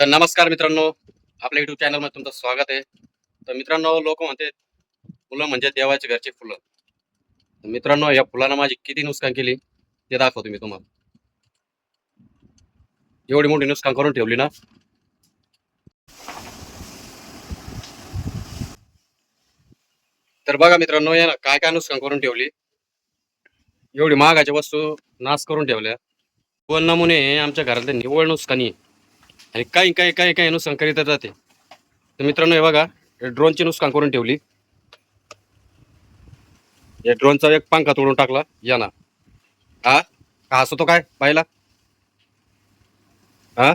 तर नमस्कार मित्रांनो, आपल्या युट्यूब चॅनलमध्ये तुमचं स्वागत आहे. तर मित्रांनो, लोक म्हणते फुलं म्हणजे देवाचे घरचे फुलं. तर मित्रांनो, या फुलानं माझी किती नुकसान केली ते दाखवतो मी तुम्हाला. एवढी मोठी नुकसान करून ठेवली ना. तर बघा मित्रांनो, या ना काय काय नुकसान करून ठेवली. एवढी महागाच्या वस्तू नाश करून ठेवल्या. दोन नमुने आमच्या घरातले निव्वळ नुकसानी आहे. आणि काही काही काही काही नुकसान करीत जाते. तर मित्रांनो, हे बघा, ड्रोनची नुकसान करून ठेवली. या ड्रोनचा एक पंखा तोडून टाकला या ना. हा, का हसतो काय पाहिला? हा,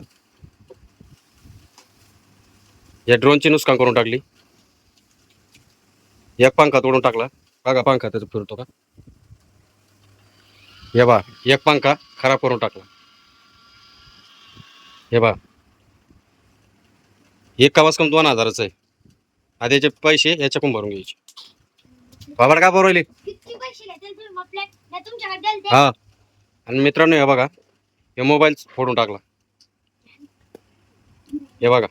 या ड्रोनची नुकसान करून टाकली. एक पंखा तोडून टाकला. बघा पंखा त्याचा फिरतो का? हे बा, एक पंखा खराब करून टाकला. हे बा, एक कवास कम 2,000च आहे. आधी याचे पैसे याच्याकडून भरून घ्यायचे. बाबा का बरवले? हा, आणि मित्रांनो हे बघा, हे मोबाईल फोडून टाकला. हे बघा,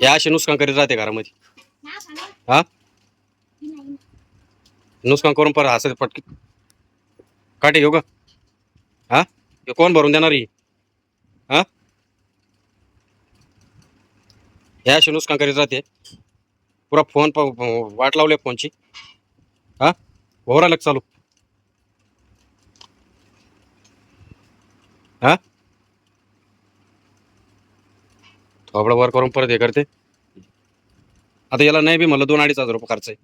हे असे नुकसान करीत राहते घरामध्ये. हा, नुकसान करून परत हसत पटकी काटे घेऊ का? हा, हे कोण भरून देणार ही? हा, हे असे नुकसान करीत राहते. पुरा फोन वाट लावले फोनची. हा, ओव्हर लग चालू. हा, थोबडं वर करून परत हे करते. आता याला नाही बी मला 2-2.5 हजार रुपये खर्च आहे.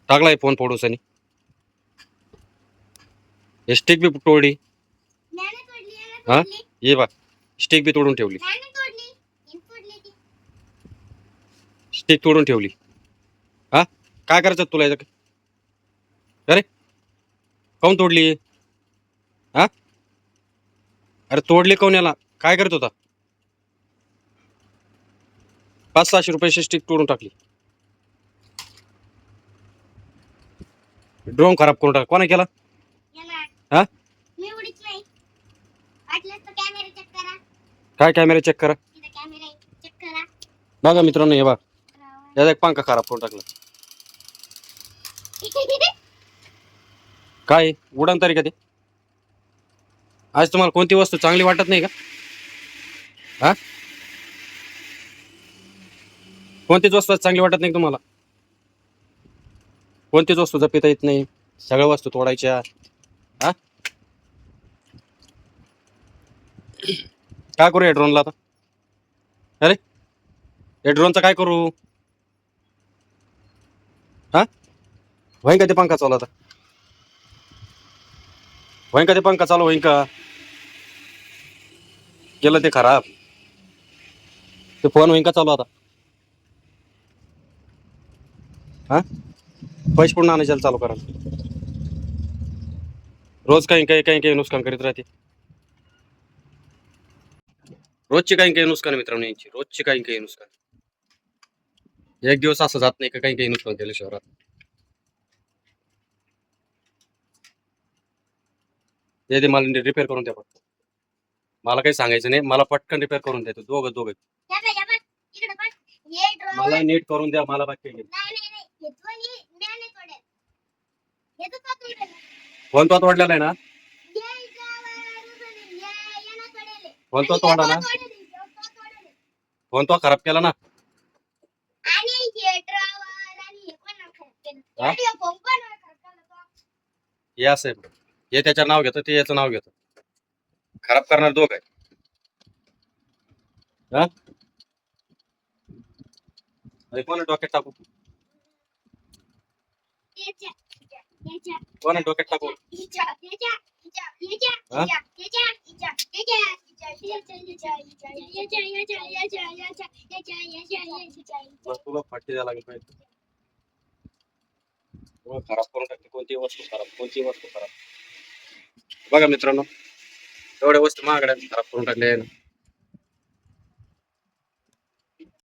टाकलाय फोन फोडूसनी. स्टिक बी तोडली. हा, ये बा, स्टिक बी तोडून ठेवली. स्टिक तोडून ठेवली. हा, काय करायचं तुला याचं? अरे काऊन तोडली? हा, अरे तोडली काऊन याला? काय करत होता? 500-600 रुपयाची स्टिक तोडून टाकली. ड्रोन खराब करून टाक. कोणा केला? हा, काय कॅमेरा चेक करा. बघा मित्रांनो, हे बघा, याचा एक पंखा खराब करून टाकला. काय उडान तरी का ते? आज तुम्हाला कोणती वस्तू चांगली वाटत नाही का? हा, कोणतीच वस्तू चांगली वाटत नाही तुम्हाला? कोणतीच वस्तू जपिता येत नाही, सगळ्या वस्तू तोडायच्या. हा, काय करू या ड्रोनला आता? अरे या ड्रोनचं काय करू? हा, होईन का ते पंखा चालू आता? होईन का ते पंखा चालू? होईन का? केलं ते खराब. ते फोन होईन का चालू आता? हा, पैसे पूर्ण आणायचे चालू करा. रोज काही काही काही काही नुकसान करीत राहते. रोजची काही काही नुकसान मित्रांनो यांची, रोजची काही काही नुकसान. एक दिवस असं जात नाही का काही काही नुकसान केलं शहरात. ते मला रिपेअर करून द्या फक्त. मला काही सांगायचं नाही, मला पटकन रिपेअर करून द्या. दोघं दोघं मला नीट करून द्या. मला बाकी फोन तो तोडलेला आहे ना? फोन तो तोडा ना? फोन तो खराब केला ना? हे असं आहे, हे त्याचं नाव घेतं, ते याचं नाव घेतं. खराब करणार दोघ आहे. हा, कोणा डोक्यात टाकू? कोणा डोक्यात टाकू? हा? तुला फाटी द्यायला लागेल पाहिजे. खराब करून टाकते. कोणती वस्तू खराब, कोणती वस्तू खराब. बघा मित्रांनो, एवढ्या वस्तू महागड्या खराब करून टाकल्या.